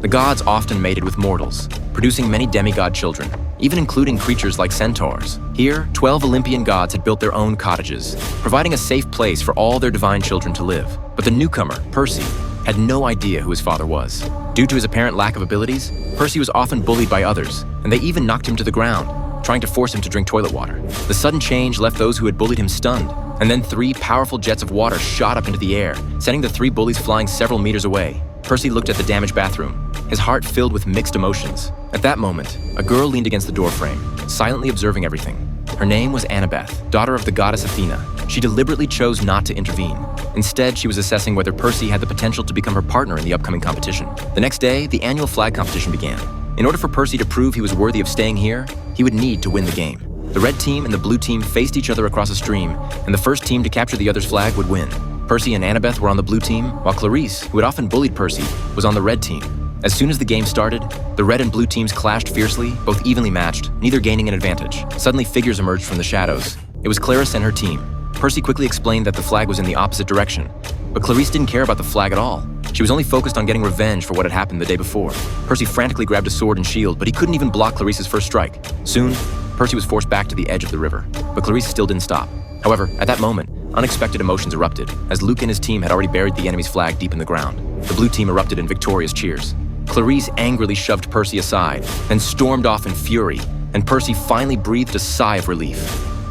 The gods often mated with mortals, producing many demigod children, even including creatures like centaurs. Here, 12 Olympian gods had built their own cottages, providing a safe place for all their divine children to live. But the newcomer, Percy, had no idea who his father was. Due to his apparent lack of abilities, Percy was often bullied by others, and they even knocked him to the ground, trying to force him to drink toilet water. The sudden change left those who had bullied him stunned, and then 3 powerful jets of water shot up into the air, sending the 3 bullies flying several meters away. Percy looked at the damaged bathroom, his heart filled with mixed emotions. At that moment, a girl leaned against the doorframe, silently observing everything. Her name was Annabeth, daughter of the goddess Athena. She deliberately chose not to intervene. Instead, she was assessing whether Percy had the potential to become her partner in the upcoming competition. The next day, the annual flag competition began. In order for Percy to prove he was worthy of staying here, he would need to win the game. The red team and the blue team faced each other across a stream, and the first team to capture the other's flag would win. Percy and Annabeth were on the blue team, while Clarice, who had often bullied Percy, was on the red team. As soon as the game started, the red and blue teams clashed fiercely, both evenly matched, neither gaining an advantage. Suddenly, figures emerged from the shadows. It was Clarice and her team. Percy quickly explained that the flag was in the opposite direction, but Clarice didn't care about the flag at all. She was only focused on getting revenge for what had happened the day before. Percy frantically grabbed a sword and shield, but he couldn't even block Clarice's first strike. Soon, Percy was forced back to the edge of the river, but Clarice still didn't stop. However, at that moment, unexpected emotions erupted, as Luke and his team had already buried the enemy's flag deep in the ground. The blue team erupted in victorious cheers. Clarice angrily shoved Percy aside, then stormed off in fury, and Percy finally breathed a sigh of relief.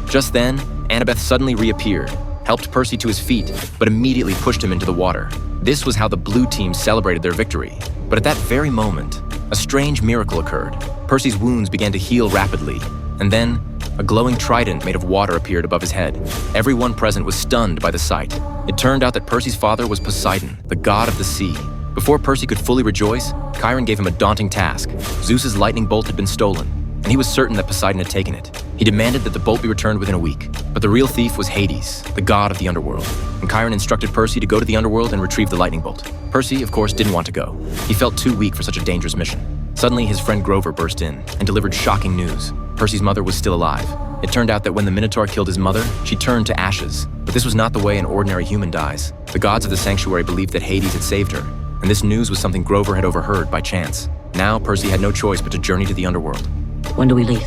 Just then, Annabeth suddenly reappeared, helped Percy to his feet, but immediately pushed him into the water. This was how the blue team celebrated their victory. But at that very moment, a strange miracle occurred. Percy's wounds began to heal rapidly, and then a glowing trident made of water appeared above his head. Everyone present was stunned by the sight. It turned out that Percy's father was Poseidon, the god of the sea. Before Percy could fully rejoice, Chiron gave him a daunting task. Zeus's lightning bolt had been stolen, and he was certain that Poseidon had taken it. He demanded that the bolt be returned within a week. But the real thief was Hades, the god of the underworld, and Chiron instructed Percy to go to the underworld and retrieve the lightning bolt. Percy, of course, didn't want to go. He felt too weak for such a dangerous mission. Suddenly, his friend Grover burst in and delivered shocking news. Percy's mother was still alive. It turned out that when the Minotaur killed his mother, she turned to ashes. But this was not the way an ordinary human dies. The gods of the sanctuary believed that Hades had saved her, and this news was something Grover had overheard by chance. Now, Percy had no choice but to journey to the underworld. When do we leave?